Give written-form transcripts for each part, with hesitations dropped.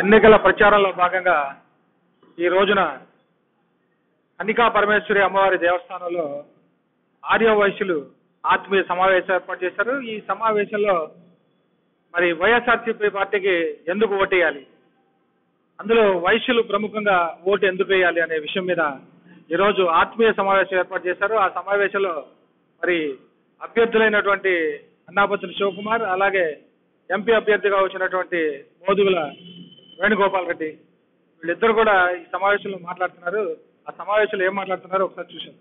ఎన్నికల ప్రచారంలో భాగంగా ఈ రోజున కన్నికా పరమేశ్వరి అమ్మవారి దేవస్థానంలో ఆర్య వైశ్యులు ఆత్మీయ సమావేశం ఏర్పాటు చేశారు. ఈ సమావేశంలో మరి వైఎస్ఆర్సీపీ పార్టీకి ఎందుకు ఓటేయాలి, అందులో వైశ్యులు ప్రముఖంగా ఓటు ఎందుకు వేయాలి అనే విషయం మీద ఈరోజు ఆత్మీయ సమావేశం ఏర్పాటు చేశారు. ఆ సమావేశంలో మరి అభ్యర్థులైనటువంటి అన్నాపతిని శివకుమార్, అలాగే ఎంపీ అభ్యర్థిగా వచ్చినటువంటి మోదుగుల వేణుగోపాల్ రెడ్డి, వీళ్ళిద్దరు కూడా ఈ సమావేశంలో మాట్లాడుతున్నారు. ఆ సమావేశంలో ఏం మాట్లాడుతున్నారో ఒకసారి చూశారు.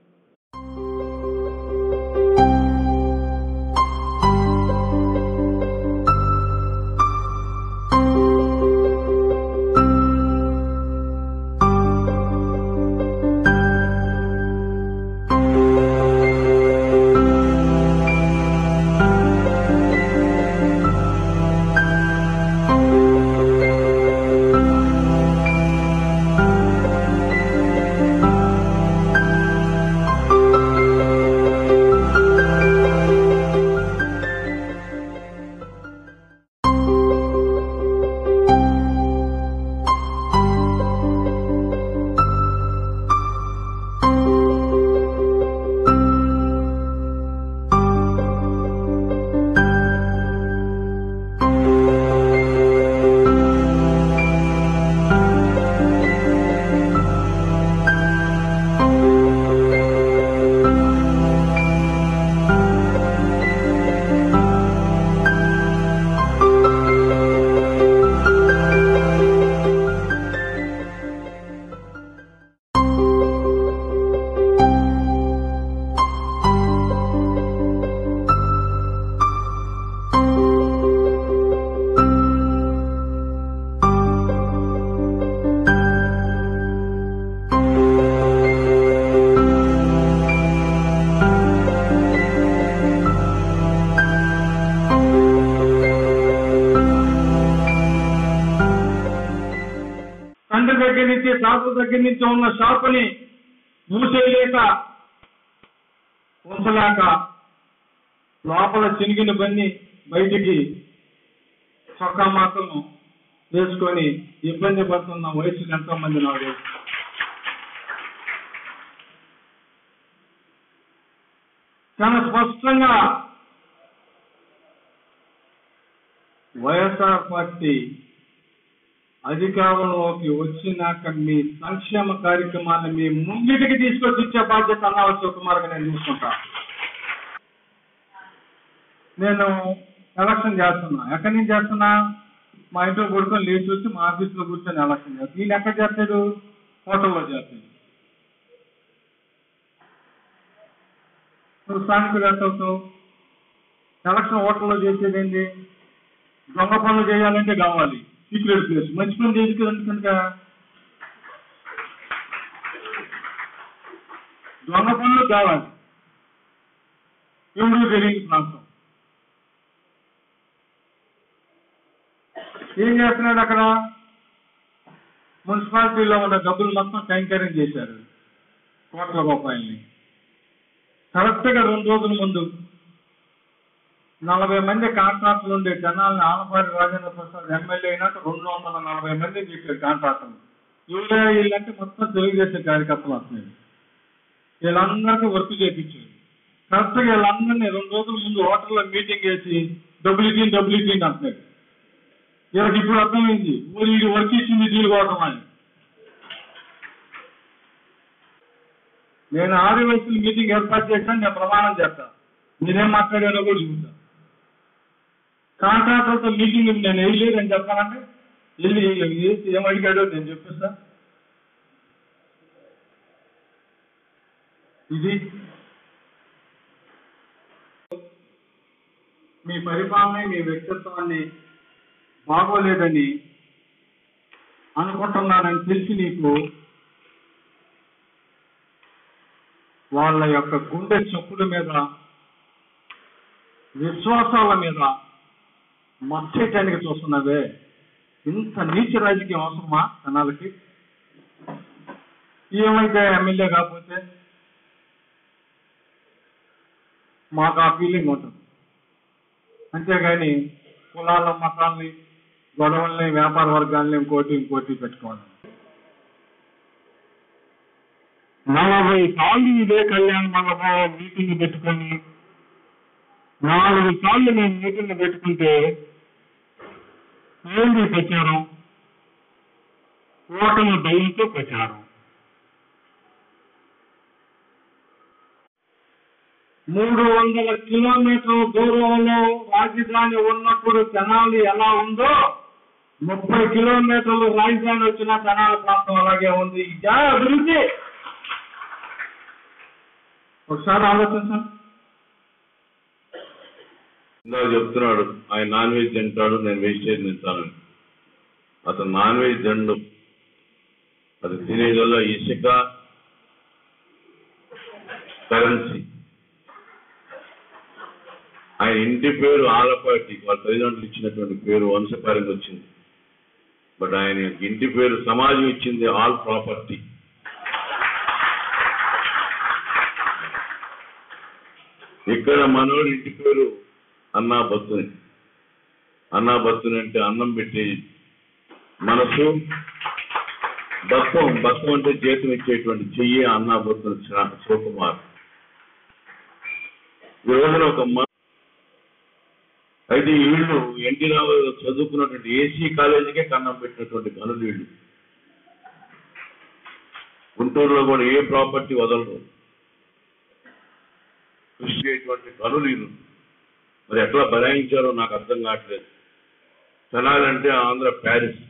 తండ్రి దగ్గర నుంచి షాపు దగ్గర నుంచి ఉన్న షాపుని మూసేయలేక ఉంచలేక లోపల చినిగిన బన్ని బయటికి చొక్కా మాత్రం వేసుకొని ఇబ్బంది పడుతున్న వయసులు ఎంతో మంది నాడు. చాలా స్పష్టంగా వైఎస్ఆర్ పార్టీ అధికారంలోకి వచ్చినాక మీ సంక్షేమ కార్యక్రమాన్ని మీ ముంగిటికి తీసుకొచ్చి ఇచ్చే బాధ్యత అన్నావు శివకుమార్గా నేను తీసుకుంటా. నేను ఎలక్షన్ చేస్తున్నా. ఎక్కడి నుంచి చేస్తున్నా? మా ఇంట్లో కొడుకొని లేచి వచ్చి మా ఆఫీస్లో కూర్చొని ఎలక్షన్ చేస్తాను. వీళ్ళు ఎక్కడ చేస్తాడు? హోటల్లో చేస్తాడు. నువ్వు స్థానికులు ఎంత అవుతావు? ఎలక్షన్ హోటల్లో చేసేది ఏంటి? దొంగ పనులు చేయాలంటే కావాలి సీక్రెట్ ప్లేస్. మంచి పని చేసి కనుక దొంగ పనులు కావాలి. ఎవరు తెలియని ప్రాంతం. ఏం చేస్తున్నాడు అక్కడ? మున్సిపాలిటీలో ఉన్న డబ్బులు మొత్తం కైంకర్యం చేశారు, కోట్ల రూపాయలని. కరెక్ట్గా 2 రోజుల ముందు 40 మంది కాంట్రాక్టులు ఉండే జనాలను ఆలపాటి రాజేంద్ర ప్రసాద్ ఎమ్మెల్యే అయినాక 240 మంది చెప్పారు కాంట్రాక్టులు. వీళ్ళంటే మొత్తం తెలుగుదేశం కార్యకర్తలు వస్తున్నాయి. వీళ్ళందరికీ వర్క్ చేయించారు. కరెక్ట్గా వీళ్ళందరినీ 2 రోజుల ముందు హోటల్లో మీటింగ్ వేసి డబ్బులు ఇచ్చింది అంటున్నారు. వీళ్ళకి ఇప్పుడు అర్థమైంది వీళ్ళు వర్క్ ఇచ్చింది డీల్ కోవటం అని. నేను 6 వయసులు మీటింగ్ ఏర్పాటు చేశాను, నేను ప్రమాణం చేస్తాను. మీరేం మాట్లాడారో కూడా చూపుతాను. కాంట్రాక్టర్తో మీటింగ్ నేను వేయలేదు అని చెప్పాలంటే ఏం అడిగాడో నేను చెప్పిస్తా. ఇది మీ పరిపాలన, మీ వ్యక్తిత్వాన్ని బాగోలేదని అనుకుంటున్నానని తెలిసి నీకు వాళ్ళ యొక్క గుండె చప్పుల మీద, విశ్వాసాల మీద మచ్చేయటానికి చూస్తున్నవే. ఇంత నీచ రాజకీయం అవసరమా జనాలకి? ఏమైతే ఎమ్మెల్యే కాకపోతే మాకు ఆ ఫీలింగ్ ఉంటుంది. అంతేగాని కులాల మతాల్ని గొడవల్ని, వ్యాపార వర్గాల్ని ఇంకోటి పెట్టుకోవాలి. 40 సార్లు ఇదే కళ్యాణ మండపం మీటింగ్ పెట్టుకొని 4 సార్లు మేము మీటింగ్ పెట్టుకుంటే ఏంటి ప్రచారం? ఓటమి భయంతో ప్రచారం. 300 కిలోమీటర్ల దూరంలో రాజధాని ఉన్నప్పుడు తెనాలి ఎలా ఉందో 30 కిలోమీటర్లు రాజధాని వచ్చిన తెనాలి ప్రాంతం అలాగే ఉంది. ఇదే అభివృద్ధి. ఒకసారి ఆలోచించండి. ఇందాక చెప్తున్నాడు ఆయన నాన్ వెజ్ తింటాడు, నేను వెజిటేరియన్ తింటానని. అతను నాన్ వెజ్ తిండు. అది తినేదల్లా ఇసుక, కరెన్సీ. ఆయన ఇంటి పేరు ఆలపాటి, వాళ్ళ తల్లిదండ్రులు ఇచ్చినటువంటి పేరు వంశపారంగా వచ్చింది. బట్ ఆయన ఇంటి పేరు సమాజం ఇచ్చింది ఆల్ ప్రాపర్టీ. ఇక్కడ మనోడి ఇంటి పేరు అన్నా బత్తుని. అన్నా బత్తుని అంటే అన్నం పెట్టి మనసు, బత్తం అంటే జీతం ఇచ్చేటువంటి చెయ్యి అన్నా బత్తుని శివకుమార్. ఈ రోజున ఒక అయితే వీళ్ళు ఎన్టీ రామారావు చదువుకున్నటువంటి ఏసీ కాలేజీకే కన్నం పెట్టినటువంటి గనులు వీళ్ళు. గుంటూరులో కూడా ఏ ప్రాపర్టీ వదలరు. కృషి చేయటువంటి గనులు వీళ్ళు. మరి ఎట్లా బలాయించారో నాకు అర్థం కావట్లేదు. తెనాలంటే ఆంధ్ర ప్యారిస్.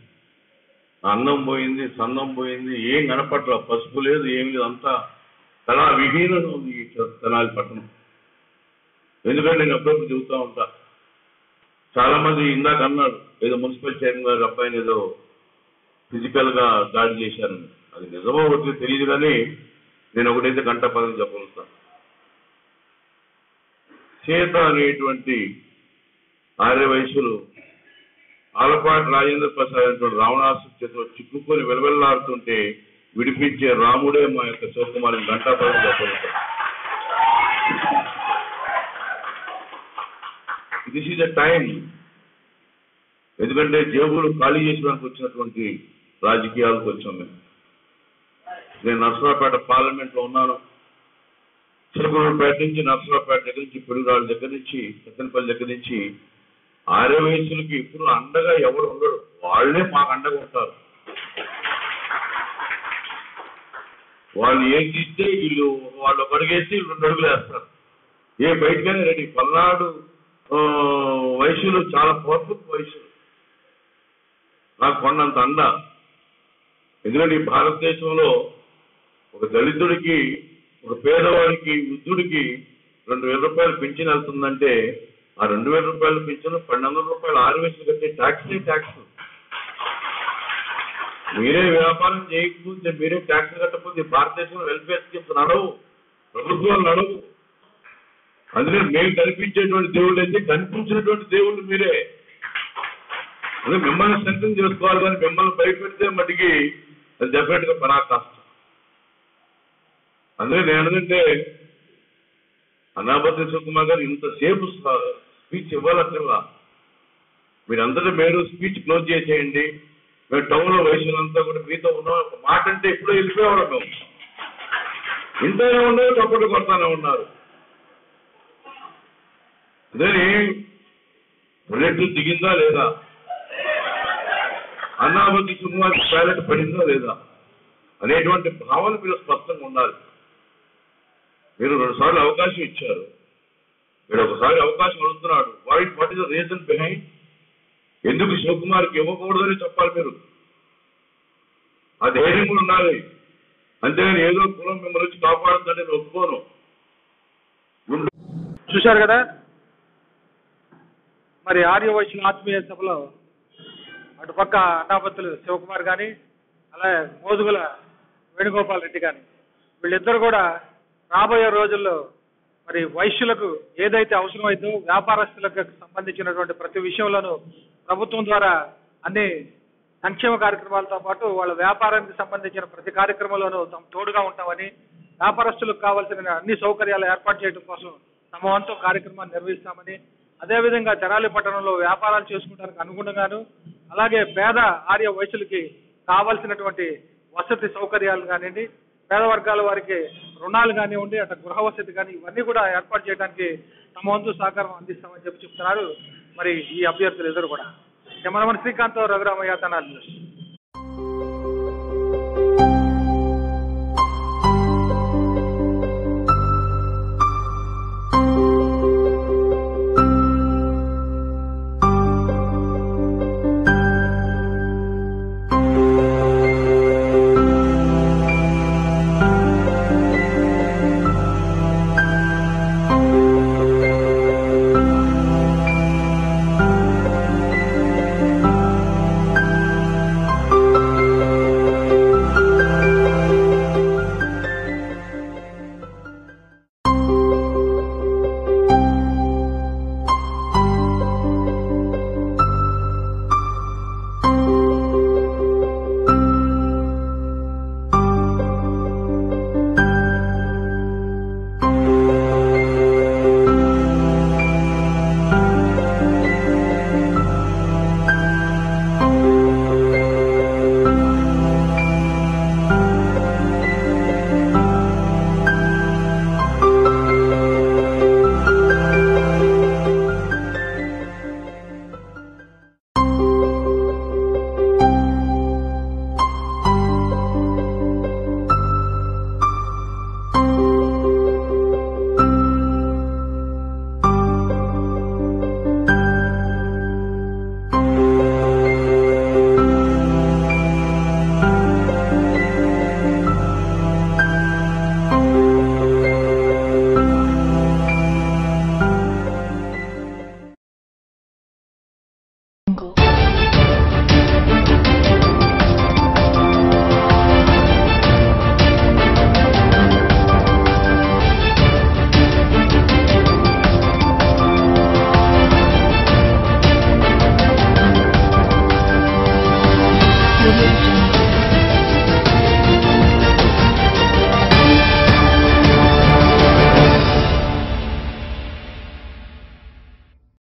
అన్నం పోయింది, సన్నం పోయింది, ఏం కనపట్ల, పసుపు లేదు, ఏం లేదు, అంతా కళా విహీనంగా ఉంది ఈ తెనాలి పట్టణం. ఎందుకంటే నేను అప్పుడప్పుడు చెబుతూ ఉంటా, చాలా మంది ఇందాక అన్నారు ఏదో మున్సిపల్ చైర్మన్ గారు అబ్బాయిని ఏదో ఫిజికల్ గా దాడి చేశారని. అది నిజమో ఒకటి తెలియదు, కానీ నేను ఒకటైతే గంట పదవి చెప్పగలుగుతాను. సీత అనేటువంటి ఆర్య వయసులు ఆలపాటి రాజేంద్ర ప్రసాద్ అనేటువంటి రావణాసు చేతిలో చిక్కుకొని వెలవెల్లాడుతుంటే విడిపించే రాముడే మా యొక్క శివకుమారిని గంటా పదవి చెప్పగలుగుతాను. This is the time. ఎందుకంటే జేబులు ఖాళీ చేసుకోవడానికి వచ్చినటువంటి రాజకీయాలకు వచ్చాం మేము. నేను నర్సరావుపేట పార్లమెంట్ లో ఉన్నాను. చిలకలూరుపేట నుంచి, నర్సరావుపేట దగ్గర నుంచి, పిడుగురాళ్ళ దగ్గర నుంచి, సత్తెనపల్లి దగ్గర నుంచి ఆర్య వయసులకి ఇప్పుడు అండగా ఎవరు ఉండడు. వాళ్ళే మాకు అండగా ఉంటారు. వాళ్ళు ఏం తీస్తే వీళ్ళు, వాళ్ళు ఒక అడుగేసి 2 అడుగులు వేస్తారు. ఏ బయటగానే రెడీ. పల్నాడు వయసులు చాలా పవర్ఫుల్ వయసులు. నాకు కొన్నంత అండ. ఎందుకంటే ఈ భారతదేశంలో ఒక దళితుడికి, ఒక పేదవాడికి, వృద్ధుడికి 2,000 రూపాయలు పింఛన్ వెళ్తుందంటే ఆ 2,000 రూపాయలు పింఛను 1,200 రూపాయలు 6 వయసులు కట్టే ట్యాక్స్. మీరే వ్యాపారం చేయకపోతే, మీరే ట్యాక్స్ కట్టకపోతే భారతదేశంలో వెల్ఫేర్ స్కీమ్స్ నడవు, ప్రభుత్వాలు నడవు. అందుకే మేము కనిపించేటువంటి దేవుళ్ళు అయితే కనిపించినటువంటి దేవుళ్ళు మీరే. అదే మిమ్మల్ని స్ట్రెంథెన్ చేసుకోవాలి, కానీ మిమ్మల్ని భయపెడితే మటుకి అది డెఫినెట్ గా పరాకాష్ట. అందుకే నేను ఎందుకంటే అన్నాబత్తి శివకుమార్ గారు ఇంతసేపు స్పీచ్ ఇవ్వాలక్కర్లా. మీరందరూ మీరు స్పీచ్ క్లోజ్ చేసేయండి. మేము టౌన్ లో వయసులంతా కూడా మీతో ఉన్నాం. ఒక మాట అంటే ఎప్పుడో వెళ్ళిపోయేవాళ్ళం మేము. ఇంతనే ఉండవు, చప్పట్లు కొడతానే ఉన్నారు. అదే బుల్లెట్ దిగిందా లేదా, అన్నాబత్తి శివకుమార్ బ్యాలెట్ పడిందా లేదా అనేటువంటి భావన మీరు స్పష్టంగా ఉండాలి. మీరు 2 సార్లు అవకాశం ఇచ్చారు, మీరు ఒకసారి అవకాశం అడుగుతున్నాడు. What is the reason behind? ఎందుకు శివకుమార్కి ఇవ్వకూడదని చెప్పాలి మీరు. ఆ ధైర్యం కూడా ఉండాలి. అంతేగాని ఏదో కులం మిమ్మల్ని వచ్చి కాపాడుతుందంటే నేను ఒప్పుకోను. చూశారు కదా, మరి ఆర్య వైశ్యుల ఆత్మీయ సభలో అటుపక్క అన్నాబత్తులు శివకుమార్ కానీ, అలాగే మోదుగుల వేణుగోపాల్ రెడ్డి కానీ, వీళ్ళిద్దరు కూడా రాబోయే రోజుల్లో మరి వైశ్యులకు ఏదైతే అవసరమైందో వ్యాపారస్తులకు సంబంధించినటువంటి ప్రతి విషయంలోనూ ప్రభుత్వం ద్వారా అన్ని సంక్షేమ కార్యక్రమాలతో పాటు వాళ్ళ వ్యాపారానికి సంబంధించిన ప్రతి కార్యక్రమంలోనూ తోడుగా ఉంటామని, వ్యాపారస్తులకు కావాల్సిన అన్ని సౌకర్యాలు ఏర్పాటు చేయడం కోసం తమ వంతు కార్యక్రమాన్ని నిర్వహిస్తామని, అదేవిధంగా తెనాలి పట్టణంలో వ్యాపారాలు చేసుకోవడానికి అనుగుణంగాను, అలాగే పేద ఆర్య వైశ్యులకి కావాల్సినటువంటి వసతి సౌకర్యాలు కానివ్వండి, పేద వర్గాల వారికి రుణాలు కానివ్వండి, అటు గృహ వసతి కానీ ఇవన్నీ కూడా ఏర్పాటు చేయడానికి తమ వంతు సహకారం అందిస్తామని చెప్తున్నారు మరి ఈ అభ్యర్థులు ఎదురు కూడా. కెమెరామన్ శ్రీకాంత్, రఘురామయ్య, తెనాలి.